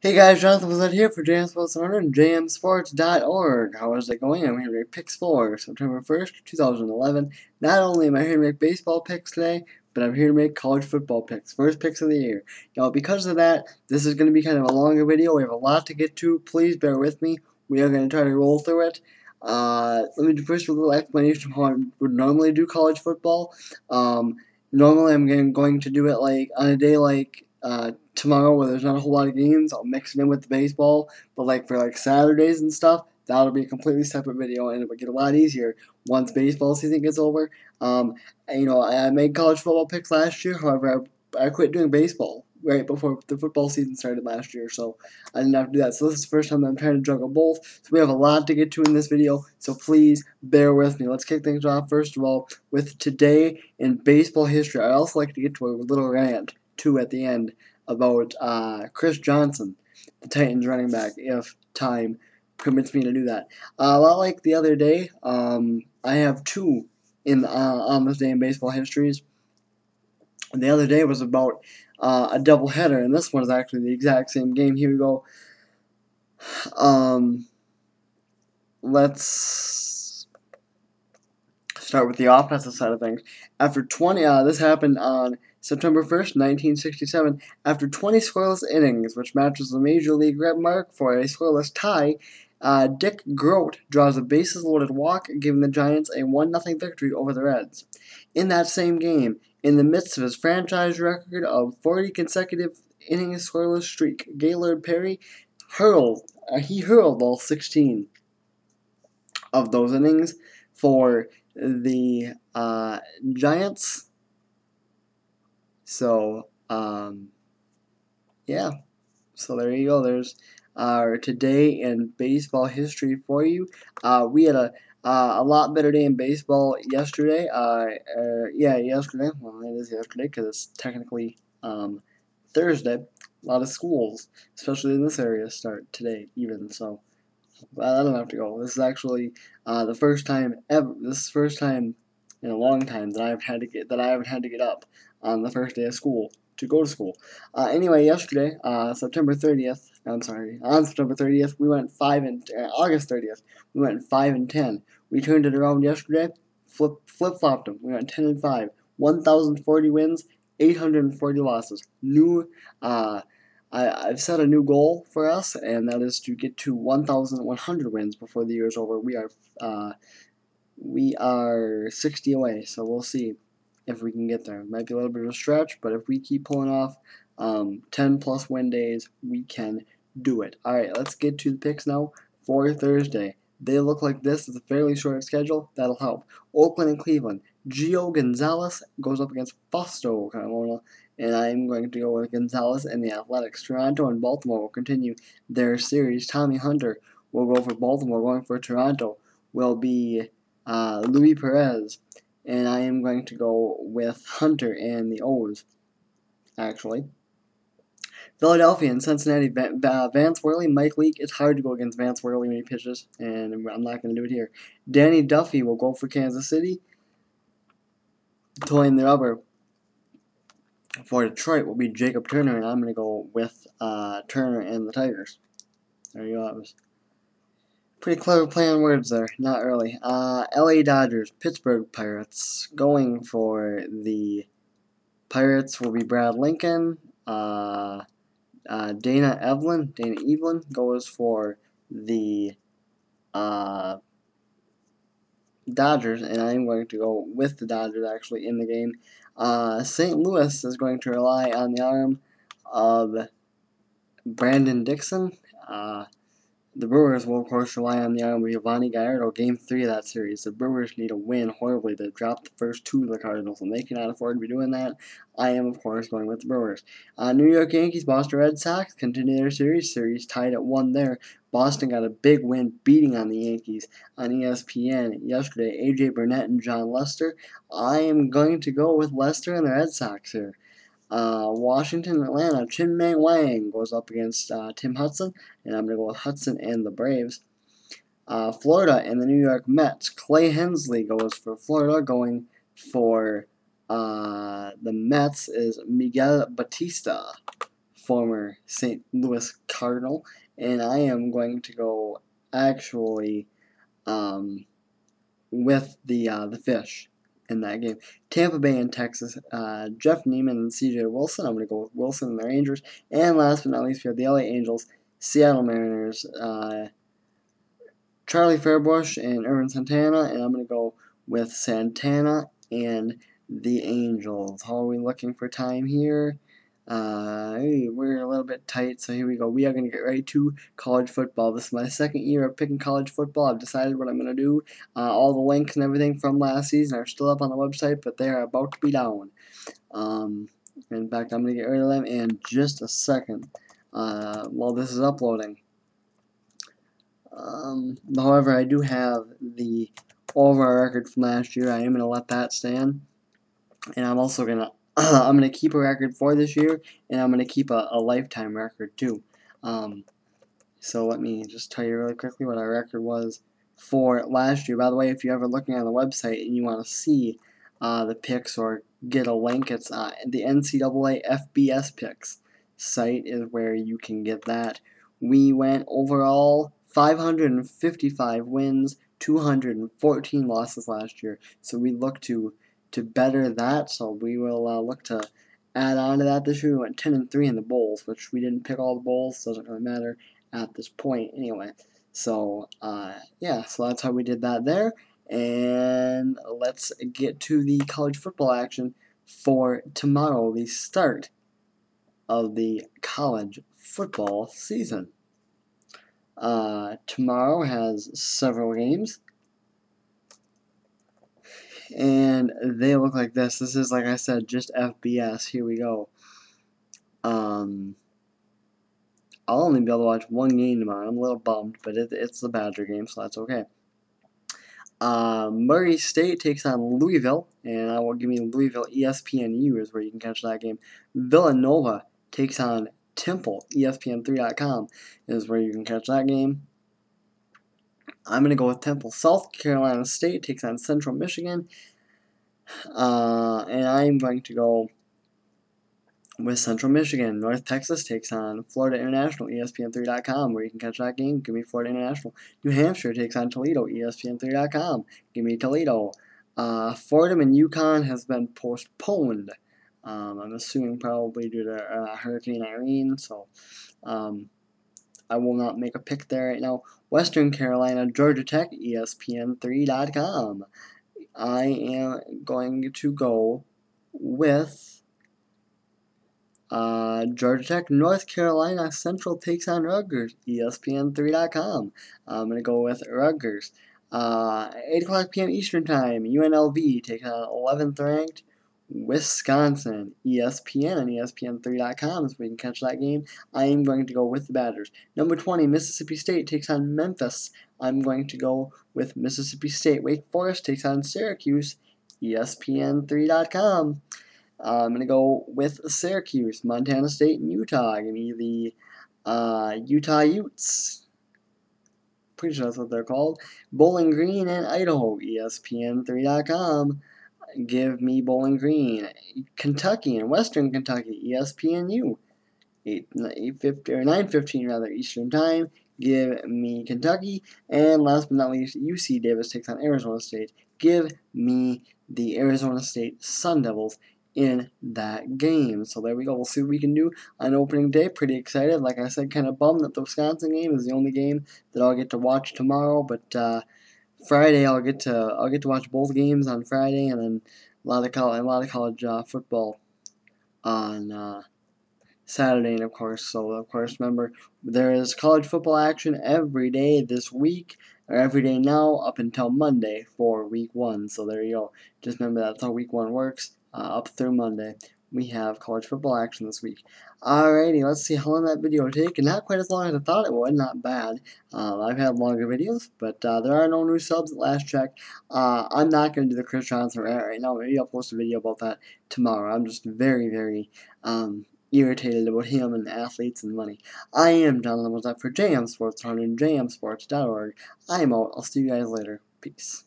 Hey guys, Jonathan was here for JM Sports and jmsports.org. How is it going? I'm here to make picks for September 1st, 2011. Not only am I here to make baseball picks today, but I'm here to make college football picks. First picks of the year. Now, because of that, this is going to be kind of a longer video. We have a lot to get to. Please bear with me. We are going to try to roll through it. Let me do first a little explanation of how I would normally do college football. Normally I'm going to do it like on a day like tomorrow where there's not a whole lot of games. I'll mix it in with the baseball, but like for like Saturdays and stuff, that'll be a completely separate video, and it will get a lot easier once baseball season gets over. I made college football picks last year. However, I quit doing baseball right before the football season started last year, so I didn't have to do that. So this is the first time that I'm trying to juggle both. So we have a lot to get to in this video, so please bear with me. Let's kick things off first of all with today in baseball history. I also like to get to a little rant too at the end about Chris Johnson, the Titans running back, if time permits me to do that. A lot like the other day, I have two in on this day in baseball histories. The other day was about a doubleheader, and this one is actually the exact same game. Here we go. Let's start with the offensive side of things. After 20, this happened on September 1st, 1967. After 20 scoreless innings, which matches the Major League mark for a scoreless tie, Dick Groat draws a bases-loaded walk, giving the Giants a 1-0 victory over the Reds. In that same game, in the midst of his franchise record of 40 consecutive innings scoreless streak, Gaylord Perry hurled all 16 of those innings for the Giants. So, yeah. So there you go. There's our today in baseball history for you. We had a lot better day in baseball yesterday. Yesterday. Well, it is yesterday because it's technically Thursday. A lot of schools, especially in this area, start today even. So I don't have to go. This is actually the first time ever. This is the first time in a long time that I haven't had to get up on the first day of school to go to school. Anyway, yesterday, September 30th. I'm sorry, on September 30th, we went August 30th, we went 5-10. We turned it around yesterday. Flip flopped them. We went 10-5. 1,040 wins, 840 losses. I've set a new goal for us, and that is to get to 1,100 wins before the year is over. We are 60 away, so we'll see if we can get there. It might be a little bit of a stretch, but if we keep pulling off 10 plus win days, we can do it. All right, let's get to the picks now for Thursday. They look like this. It's a fairly short schedule. That'll help. Oakland and Cleveland. Gio Gonzalez goes up against Fausto Carmona, and I'm going to go with Gonzalez and the Athletics. Toronto and Baltimore will continue their series. Tommy Hunter will go for Baltimore. Going for Toronto will be Luis Perez, and I am going to go with Hunter and the O's, actually. Philadelphia and Cincinnati, Vance Worley, Mike Leake. It's hard to go against Vance Worley when he pitches, and I'm not going to do it here. Danny Duffy will go for Kansas City. Toying the rubber for Detroit will be Jacob Turner, and I'm going to go with Turner and the Tigers. There you go. That was pretty clever play on words there. Not really. LA Dodgers, Pittsburgh Pirates. Going for the Pirates will be Brad Lincoln. Dana Evelyn goes for the Dodgers, and I'm going to go with the Dodgers actually in the game. St. Louis is going to rely on the arm of Brandon Dixon. The Brewers will, of course, rely on the arm of Giovanni Gallardo. Game 3 of that series. The Brewers need a win horribly. They've dropped the first two to the Cardinals, and they cannot afford to be doing that. I am, of course, going with the Brewers. New York Yankees, Boston Red Sox continue their series. Series tied at 1 there. Boston got a big win beating on the Yankees on ESPN yesterday. A.J. Burnett and John Lester. I am going to go with Lester and the Red Sox here. Washington, Atlanta, Chin Meng Wang goes up against Tim Hudson, and I'm going to go with Hudson and the Braves. Florida and the New York Mets, Clay Hensley goes for Florida. Going for the Mets is Miguel Batista former St. Louis Cardinal, and I am going to go actually with the fish in that game. Tampa Bay and Texas, Jeff Neiman and C.J. Wilson. I'm going to go with Wilson and the Rangers. And last but not least, we have the LA Angels, Seattle Mariners, Charlie Fairbush and Irvin Santana, and I'm going to go with Santana and the Angels. How are we looking for time here? We're a little bit tight, so here we go. We are going to get right to college football. This is my second year of picking college football. I've decided what I'm going to do. All the links and everything from last season are still up on the website, but they are about to be down. In fact, I'm going to get rid of them in just a second while this is uploading. However, I do have the overall record from last year. I am going to let that stand. And I'm also going to I'm going to keep a record for this year, and I'm going to keep a lifetime record too. So let me just tell you really quickly what our record was for last year. By the way, if you're ever looking on the website and you want to see the picks or get a link, it's the NCAA FBS Picks site is where you can get that. We went overall 555 wins, 214 losses last year. So we look to better that. So we will look to add on to that this year. We went 10-3 in the bowls, which we didn't pick all the bowls. Doesn't really matter at this point anyway. So yeah, so that's how we did that there. And let's get to the college football action for tomorrow, the start of the college football season. Tomorrow has several games, and they look like this. This is, like I said, just FBS. Here we go. I'll only be able to watch one game tomorrow. I'm a little bummed, but it's the Badger game, so that's okay. Murray State takes on Louisville, and I will give me Louisville. ESPNU is where you can catch that game. Villanova takes on Temple. ESPN3.com is where you can catch that game. I'm going to go with Temple. South Carolina State takes on Central Michigan, and I'm going to go with Central Michigan. North Texas takes on Florida International, ESPN3.com, where you can catch that game. Give me Florida International. New Hampshire takes on Toledo, ESPN3.com. Give me Toledo. Fordham and UConn has been postponed. I'm assuming probably due to Hurricane Irene, so I will not make a pick there right now. Western Carolina, Georgia Tech, ESPN3.com. I am going to go with Georgia Tech. North Carolina Central takes on Rutgers, ESPN3.com. I'm going to go with Rutgers. 8 o'clock p.m. Eastern Time, UNLV takes on 11th ranked Wisconsin. ESPN and ESPN3.com is where you can catch that game. I am going to go with the Badgers. Number 20, Mississippi State takes on Memphis. I'm going to go with Mississippi State. Wake Forest takes on Syracuse. ESPN3.com. I'm going to go with Syracuse. Montana State and Utah. Give me the Utah Utes. Pretty sure that's what they're called. Bowling Green and Idaho. ESPN3.com. Give me Bowling Green. Kentucky and Western Kentucky. ESPNU. 9:15 rather Eastern Time. Give me Kentucky. And last but not least, UC Davis takes on Arizona State. Give me the Arizona State Sun Devils in that game. So there we go. We'll see what we can do on opening day. Pretty excited. Like I said, kind of bummed that the Wisconsin game is the only game that I'll get to watch tomorrow. But Friday I'll get to watch both games on Friday, and then a lot of college football on Saturday, and of course, remember, there is college football action every day this week, or every day now up until Monday for week 1. So there you go. Just remember that's how week 1 works. Up through Monday, we have college football action this week. Alrighty, let's see how long that video will take. And not quite as long as I thought it would. Not bad. I've had longer videos, but there are no new subs at last check. I'm not going to do the Chris Johnson rant right now. Maybe I'll post a video about that tomorrow. I'm just very, very irritated about him and athletes and money. I am Jonathan. What's up for JM Sports 100, jmsports.org. I am out. I'll see you guys later. Peace.